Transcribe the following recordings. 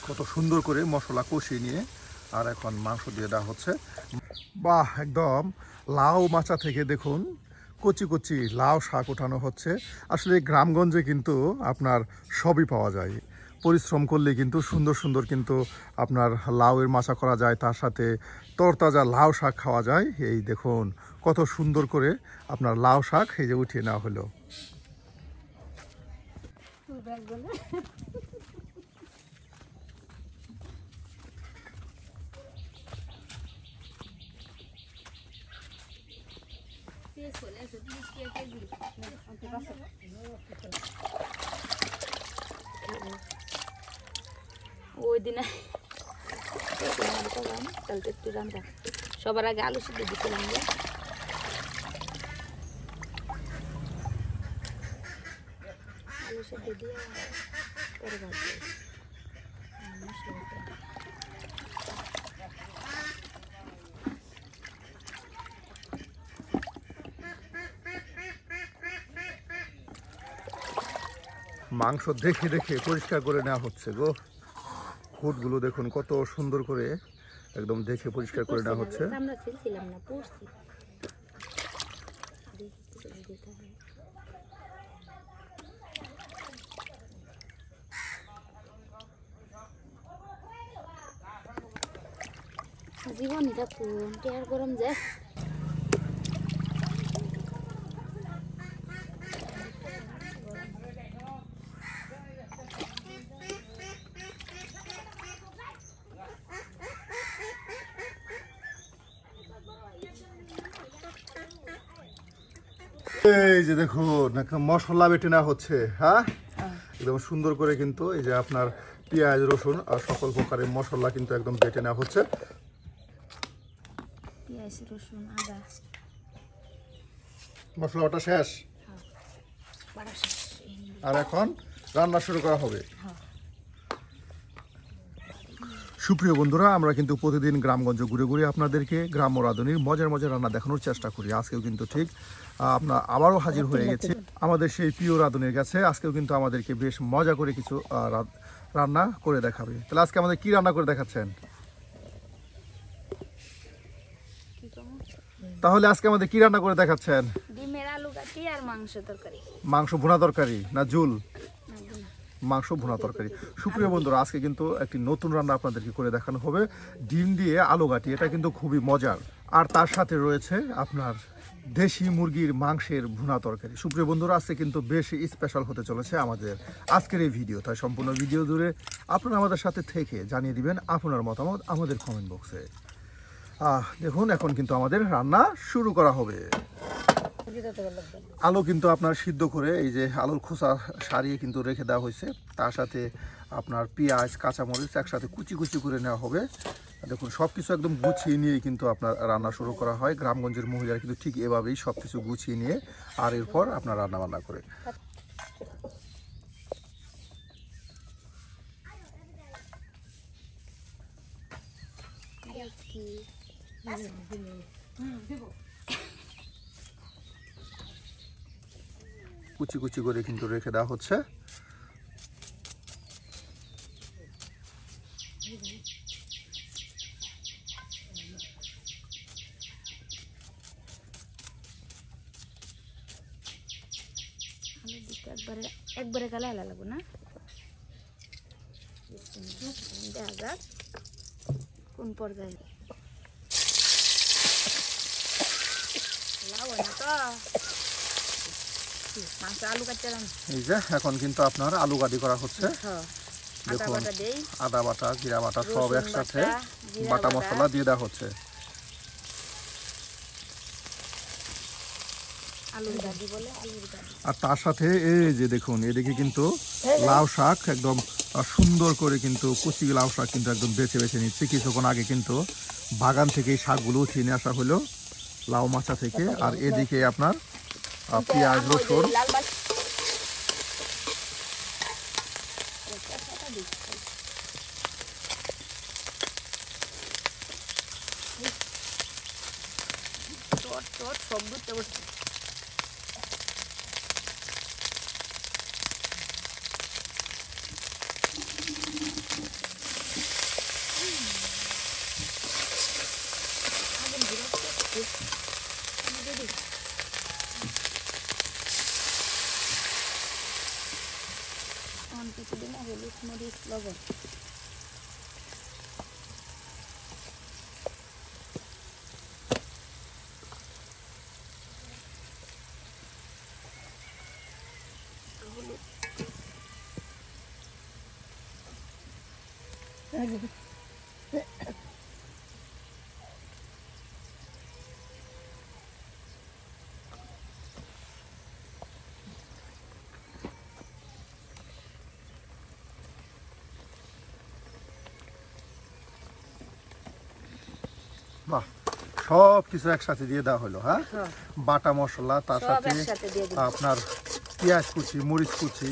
কত সুন্দর করে মশলা কষিয়ে নিয়ে আর এখন মাংস দিয়ে দেওয়া হচ্ছে। বাহ, একদম লাউ মাচা থেকে দেখুন কচি কচি লাউ শাক ওঠানো হচ্ছে। আসলে গ্রামগঞ্জে কিন্তু আপনার সবই পাওয়া যায়, পরিশ্রম করলে কিন্তু সুন্দর সুন্দর কিন্তু আপনার লাউয়ের মাচা করা যায়, তার সাথে তরতাজা লাউ শাক খাওয়া যায়। এই দেখুন কত সুন্দর করে আপনার লাউ শাক এই যে উঠিয়ে নেওয়া হলো। ওই দিনে একটু রান্না সবার আগে আলু সিদ্ধ দিচ্ছিলাম যে আলু সিদ্ধ দিয়ে পরে ভাজবো। মাংস দেখে দেখে পরিষ্কার করে নেওয়া হচ্ছে গো। খুঁটগুলো দেখুন কত সুন্দর করে একদম দেখে পরিষ্কার করে নেওয়া হচ্ছে। আমরা ছিলছিলাম না, পড়ছি। জীবনই থাকুন টেয়ার গরম যায়। এই যে দেখুন মশলা বেটে নেওয়া হচ্ছে। হ্যাঁ, একদম সুন্দর করে কিন্তু এই যে আপনার পেঁয়াজ রসুন আর সকল প্রকারের মশলা কিন্তু একদম বেটে নেওয়া হচ্ছে। পেঁয়াজ রসুন আদা মশলাটা শেষ, আর এখন রান্না শুরু করা হবে। সুপ্রিয় বন্ধুরা, আমরা কিন্তু প্রতিদিন গ্রামগঞ্জ ঘুরে ঘুরে আপনাদেরকে গ্রাম ও রাঁধুনির মজার মজার রান্না দেখানোর চেষ্টা করি। আজকেও কিন্তু ঠিক আপনার আবারও হাজির হয়ে গেছে আমাদের সেই প্রিয় রাঁধুনির কাছে। আজকেও কিন্তু আমাদেরকে বেশ মজা করে কিছু রান্না করে দেখাবে। তাহলে আজকে আমাদের কি রান্না করে দেখাচ্ছেন? তাহলে আজকে আমাদের কি রান্না করে দেখাচ্ছেন? ডিমের আলু কাটি আর মাংস তরকারি। মাংস ভুনা তরকারি না ঝুল? মাংস ভুনা তরকারি। সুপ্রিয় বন্ধুরা, আজকে কিন্তু একটি নতুন রান্না আপনাদেরকে করে দেখানো হবে, ডিম দিয়ে আলু ঘাটি। এটা কিন্তু খুবই মজার, আর তার সাথে রয়েছে আপনার দেশি মুরগির মাংসের ভুনা তরকারি। সুপ্রিয় বন্ধুরা, আজকে কিন্তু বেশ স্পেশাল হতে চলেছে আমাদের আজকের এই ভিডিও। তাই সম্পূর্ণ ভিডিও জুড়ে আপনারা আমাদের সাথে থেকে জানিয়ে দিবেন আপনার মতামত আমাদের কমেন্ট বক্সে। দেখুন এখন কিন্তু আমাদের রান্না শুরু করা হবে। আলু কিন্তু আপনার সিদ্ধ করে এই যে আলুর খোসা সারিয়ে কিন্তু রেখে দেওয়া হয়েছে। তার সাথে আপনার পেঁয়াজ কাঁচামরিচ একসাথে কুচি কুচি করে নেওয়া হবে। দেখুন সব কিছু একদম গুছিয়ে নিয়েই কিন্তু আপনার রান্না শুরু করা হয়। গ্রামগঞ্জের মহিলারা কিন্তু ঠিক এভাবেই সব কিছু গুছিয়ে নিয়ে আর এরপর আপনার রান্না বান্না করে। কুচি কুচি করে কিন্তু রেখে দেওয়া হচ্ছে। একবারে গালে আলা লাগবো না, দেখা যাক কোন পর্যায়ে। এই যে এখন কিন্তু আপনার আলু গাড়ি করা হচ্ছে। দেখুন আদা বাটা জিরা বাটা সব একসাথে বাটা মশলা দিয়ে দেওয়া হচ্ছে। আর তার সাথে এই যে দেখুন এদিকে কিন্তু লাউ শাক একদম সুন্দর করে কিন্তু কুচি লাউ শাক কিন্তু একদম বেছে বেছে নিচ্ছে। কিছুক্ষণ আগে কিন্তু বাগান থেকে এই শাকগুলো উঠিয়ে নিয়ে আসা হলো লাউ মাচা থেকে। আর এদিকে আপনার পেঁয়াজ রসুন মরিচ লবণ বাহ, সব কিছু একসাথে দিয়ে দেওয়া হলো। হ্যাঁ, হ্যাঁ বাটা মশলা, তার সব সাথে একসাথে দিয়ে দিন আপনার পেঁয়াজ কুচি, মরিচ কুচি,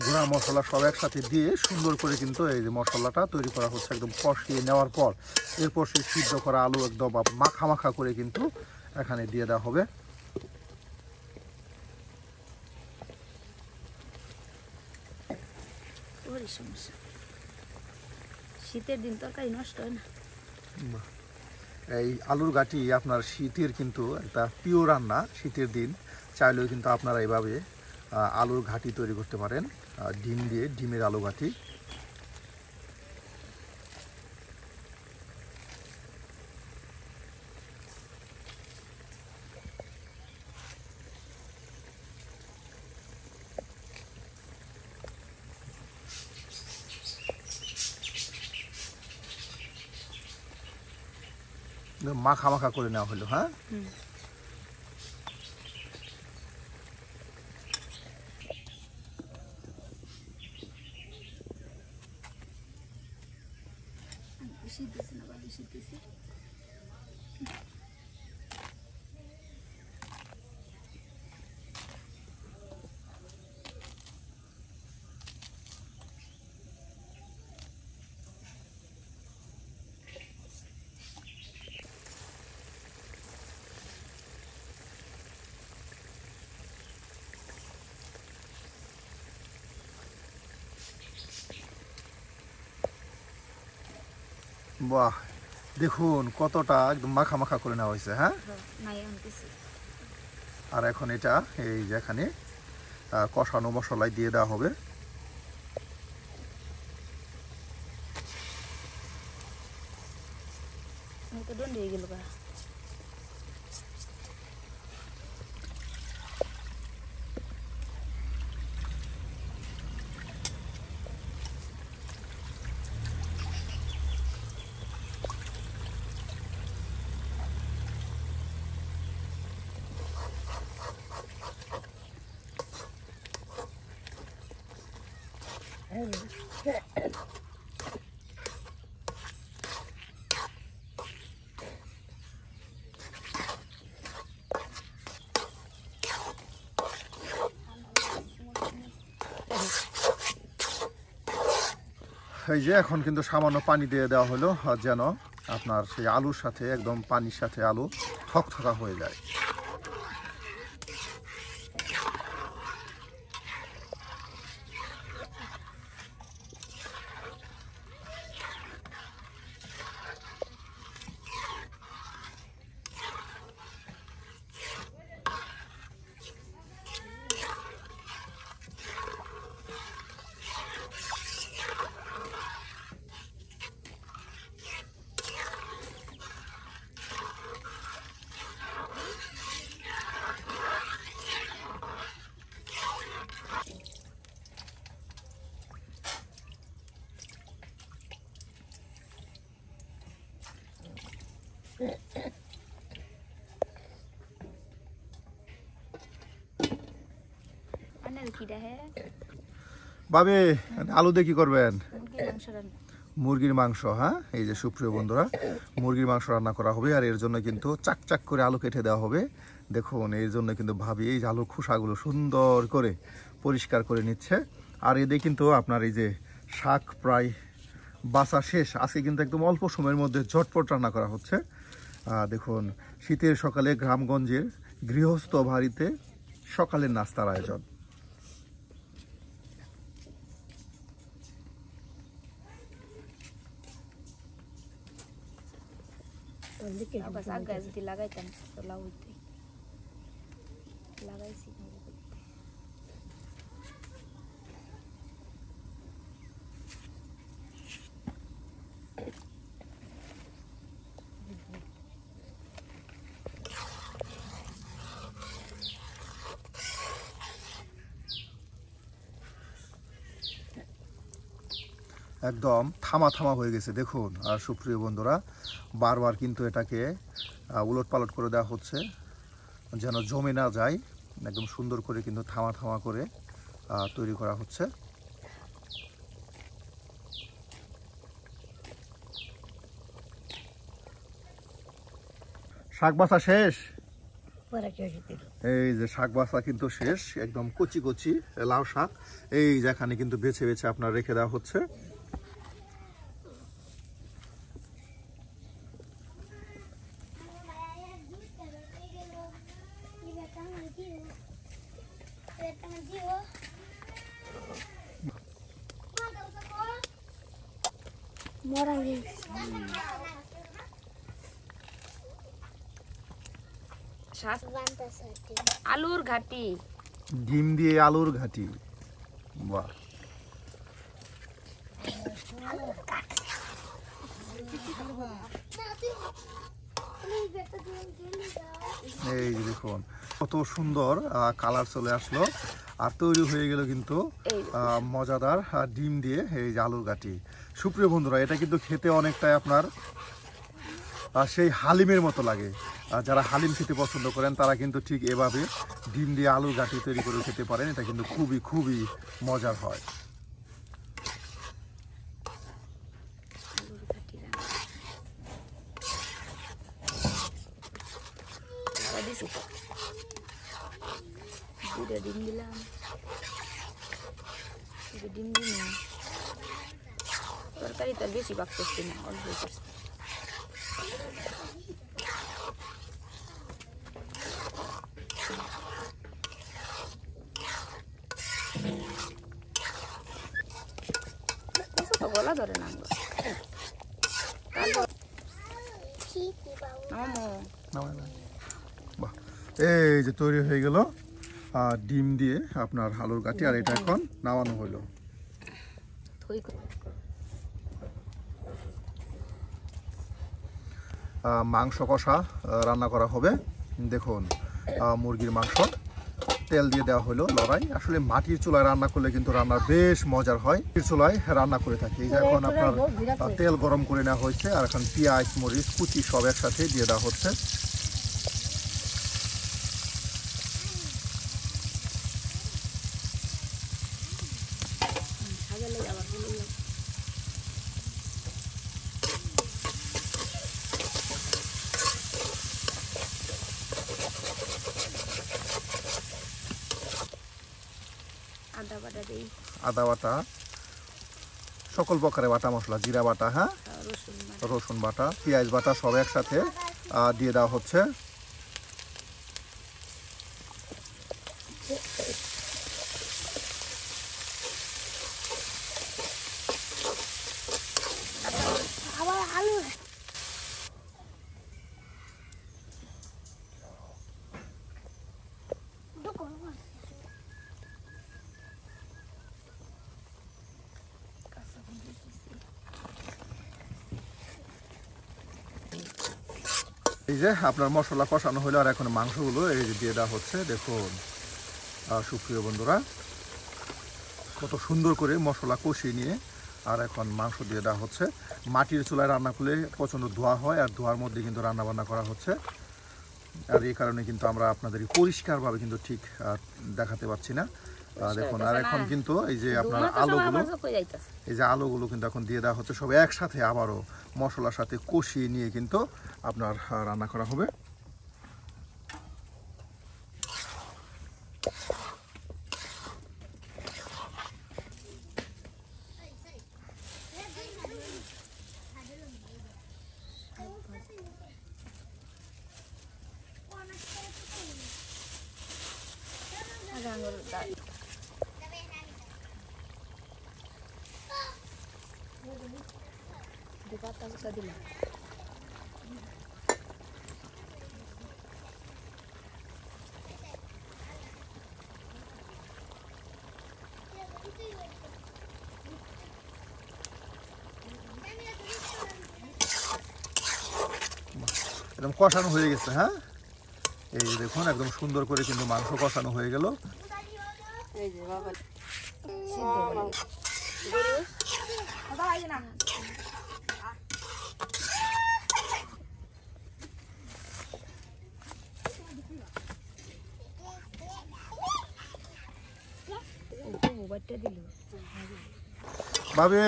গুঁড়া মশলা সব একসাথে দিয়ে সুন্দর করে কিন্তু এই যে মশলাটা তৈরি করা হচ্ছে। একদম কষিয়ে নেওয়ার পর এরপর সেই সিদ্ধ করা আলু একদম মাখা মাখা করে কিন্তু এখানে দিয়ে দেওয়া হবে। ওরই সমস্যা শীতের দিন তরকারি নষ্ট হয় না এই আলুর ঘাটি আপনার শীতের কিন্তু একটা প্রিয় রান্না। শীতের দিন চাইলেও কিন্তু আপনারা এইভাবে আলুর ঘাটি তৈরি করতে পারেন, ডিম দিয়ে, ডিমের আলু ঘাটি। মাখা মাখা করে নেওয়া হলো। হ্যাঁ, শীতেছে না বালি শীতেছে বাহ, দেখুন কতটা একদম মাখা মাখা করে নেওয়া হয়েছে। হ্যাঁ, নাই আনতেছি আর এখন এটা এই যে এখানে কষানো মশলায় দিয়ে দেওয়া হবে। তো দন্ড হয়ে গেল গা এই যে এখন কিন্তু সামান্য পানি দিয়ে দেওয়া হলো, যেন আপনার সেই আলুর সাথে একদম পানির সাথে আলু থকথকা হয়ে যায়। বাবে আলু দিয়ে কি করবেন? মুরগির মাংস। হ্যাঁ, এই যে সুপ্রিয় বন্ধুরা, মুরগির মাংস রান্না করা হবে। আর এর জন্য কিন্তু চাক চাক করে আলু কেটে দেওয়া হবে। দেখুন, এর জন্য কিন্তু ভাবি এই যে আলুর খোসাগুলো সুন্দর করে পরিষ্কার করে নিচ্ছে। আর এতে কিন্তু আপনার এই যে শাক প্রায় বাছা শেষ। আজকে কিন্তু একদম অল্প সময়ের মধ্যে ঝটপট রান্না করা হচ্ছে। দেখুন, শীতের সকালে গ্রামগঞ্জের গৃহস্থ বাড়িতে সকালের নাস্তার আয়োজন। লাগাইতাম লাগাইছি একদম থামা থামা হয়ে গেছে দেখুন। আর সুপ্রিয় বন্ধুরা, বারবার কিন্তু এটাকে উলট পালট করে দেওয়া হচ্ছে যেন জমে না যায়। একদম সুন্দর করে কিন্তু থামা থামা করে তৈরি করা হচ্ছে। শাক বাছা শেষ। এই যে শাক বাছা কিন্তু শেষ, একদম কচি কচি লাউ শাক এই যেখানে কিন্তু বেছে বেছে আপনার রেখে দেওয়া হচ্ছে। আলুর ঘাটি, ডিম দিয়ে আলুর ঘাটি, বাহ। এই যে দেখুন কত সুন্দর কালার চলে আসলো আর তৈরি হয়ে গেল কিন্তু মজাদার ডিম দিয়ে এই যে আলুর ঘাটি। সুপ্রিয় বন্ধুরা, এটা কিন্তু খেতে অনেকটাই আপনার সেই হালিমের মতো লাগে। যারা হালিম খেতে পছন্দ করেন তারা কিন্তু ঠিক এভাবে ডিম দিয়ে আলুর ঘাটি তৈরি করে খেতে পারেন। এটা কিন্তু খুবই খুবই মজার হয়। ডিম দিলাম, ডিম দিন তরকারি তো বেশি ভাগ করছি না, অল্প করছি। গলা ধরে না এই যে তৈরি হয়ে গেল ডিম দিয়ে আপনার আলুর ঘাটি, আর এটা এখন নামানো হলো। মাংস কষা রান্না করা হবে। দেখুন মুরগির মাংস তেল দিয়ে দেওয়া হলো লড়াই। আসলে মাটির চুলায় রান্না করলে কিন্তু রান্না বেশ মজার হয়। মাটির চুলায় রান্না করে থাকি। এই যে এখন আপনার তেল গরম করে নেওয়া হয়েছে আর এখন পেঁয়াজ মরিচ কুচি সব একসাথে দিয়ে দেওয়া হচ্ছে। আদা বাটা, সকল প্রকারের বাটা মশলা, জিরা বাটা, হ্যাঁ, রসুন বাটা, পেঁয়াজ বাটা সব একসাথে দিয়ে দেওয়া হচ্ছে। এই যে আপনার মশলা কষানো হলো আর এখন মাংসগুলো এই যে দিয়ে দেওয়া হচ্ছে। দেখুন সুপ্রিয় বন্ধুরা, কত সুন্দর করে মশলা কষিয়ে নিয়ে আর এখন মাংস দিয়ে দেওয়া হচ্ছে। মাটির চুলায় রান্না করলে প্রচণ্ড ধোঁয়া হয় আর ধোঁয়ার মধ্যে কিন্তু রান্না বান্না করা হচ্ছে। আর এই কারণে কিন্তু আমরা আপনাদের পরিষ্কারভাবে কিন্তু ঠিক দেখাতে পাচ্ছি না। দেখুন আর এখন কিন্তু এই যে আপনার আলুগুলো, এই যে আলুগুলো কিন্তু এখন দিয়ে দেওয়া হচ্ছে সব একসাথে, আবারও মশলার সাথে কষিয়ে নিয়ে কিন্তু আপনার রান্না করা হবে। একদম কষানো হয়ে গেছে। হ্যাঁ, এই যে দেখুন একদম সুন্দর করে কিন্তু মাংস কষানো হয়ে গেল। এই যে বাবা ভাবে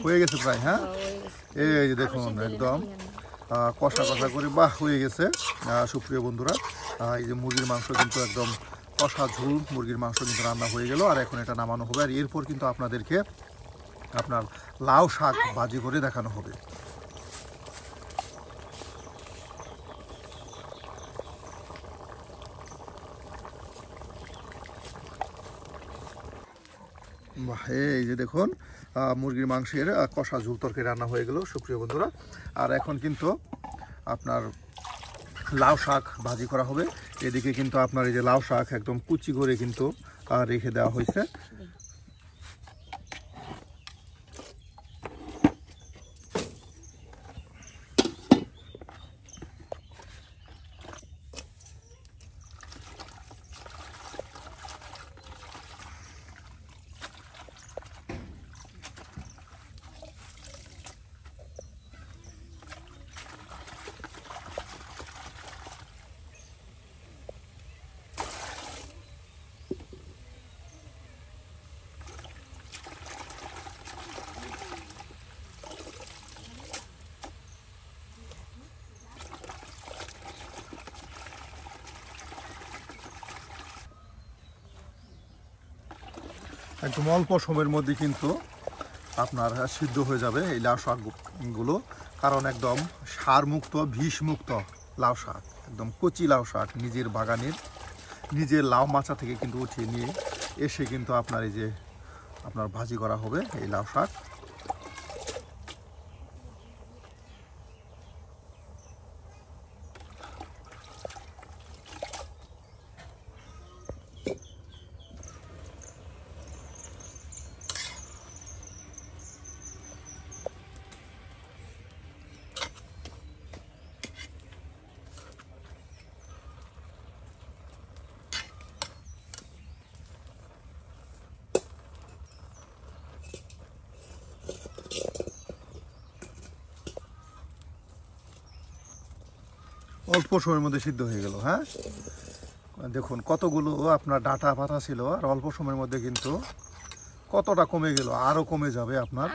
হয়ে গেছে প্রায়, হ্যাঁ এই যে দেখুন একদম কষা কষা করে বাহ হয়ে গেছে। সুপ্রিয় বন্ধুরা, এই যে মুরগির মাংস কিন্তু একদম কষা ঝোল মুরগির মাংস কিন্তু রান্না হয়ে গেল। আর এখন এটা নামানো হবে, আর এরপর কিন্তু আপনাদেরকে আপনার লাউ শাক ভাজি করে দেখানো হবে। বাহ, এই যে দেখুন মুরগির মাংসের কষা ঝোল তরকারি রান্না হয়ে গেল সুপ্রিয় বন্ধুরা। আর এখন কিন্তু আপনার লাউ শাক ভাজি করা হবে। এদিকে কিন্তু আপনার এই যে লাউ শাক একদম কুচি করে কিন্তু রেখে দেওয়া হয়েছে। একদম অল্প সময়ের মধ্যে কিন্তু আপনার সিদ্ধ হয়ে যাবে এই লাউ শাকগুলো, কারণ একদম সারমুক্ত বিষমুক্ত লাউ শাক, একদম কচি লাউ শাক নিজের বাগানের নিজের লাউ মাচা থেকে কিন্তু উঠিয়ে নিয়ে এসে কিন্তু আপনার এই যে আপনার ভাজি করা হবে এই লাউ শাক। অল্প সময়ের মধ্যে সিদ্ধ হয়ে গেল। হ্যাঁ দেখুন কতগুলো আপনার ডাটা পাতা ছিল, আর অল্প সময়ের মধ্যে কিন্তু কতটা কমে গেল, আরো কমে যাবে আপনার।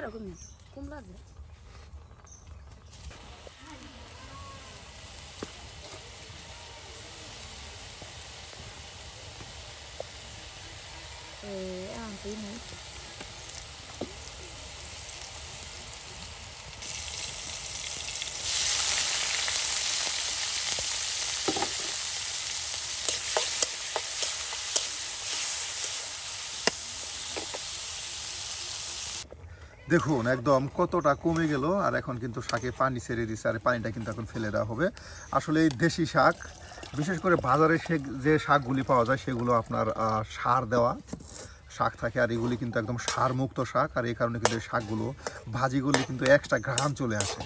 দেখুন একদম কতটা কমে গেল, আর এখন কিন্তু শাকে পানি ছেড়ে দিচ্ছে, আর পানিটা কিন্তু এখন ফেলে দেওয়া হবে। আসলে এই দেশি শাক, বিশেষ করে বাজারে যে শাকগুলি পাওয়া যায় সেগুলো আপনার সার দেওয়া শাক থাকে, আর এগুলি কিন্তু একদম সারমুক্ত শাক, আর এই কারণে কিন্তু এই শাকগুলো ভাজিগুলি কিন্তু এক্সট্রা ঘ্রাণ চলে আসে।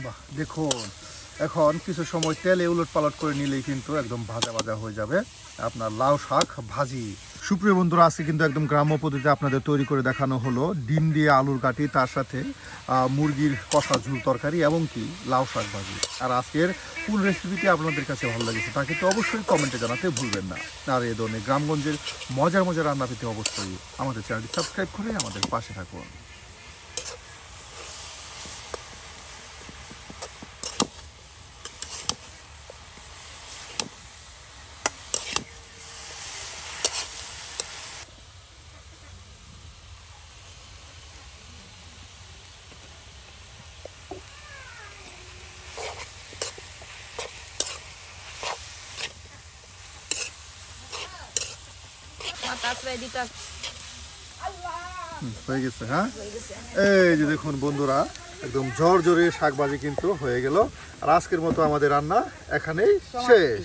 বাহ দেখুন এখন কিছু সময় তেলে উলট পালট করে নিলেই কিন্তু একদম ভাজা ভাজা হয়ে যাবে আপনার লাউ শাক ভাজি। সুপ্রিয় বন্ধুরা, আজকে কিন্তু একদম গ্রাম্য পদ্ধতিতে আপনাদের তৈরি করে দেখানো হলো ডিম দিয়ে আলুর কাঠি, তার সাথে মুরগির কষা ঝোল তরকারি এবং কি লাউ শাক ভাজি। আর আজকের কোন রেসিপিটি আপনাদের কাছে ভালো লেগেছে তা কিন্তু অবশ্যই কমেন্টে জানাতে ভুলবেন না। আর এই ধরনের গ্রামগঞ্জের মজার মজার রান্না পেতে অবশ্যই আমাদের চ্যানেলটি সাবস্ক্রাইব করে আমাদের পাশে থাকুন। হয়ে গেছে। হ্যাঁ এই যে দেখুন বন্ধুরা, একদম ঝরঝরে শাকভাজি কিন্তু হয়ে গেল। আর আজকের মতো আমাদের রান্না এখানেই শেষ।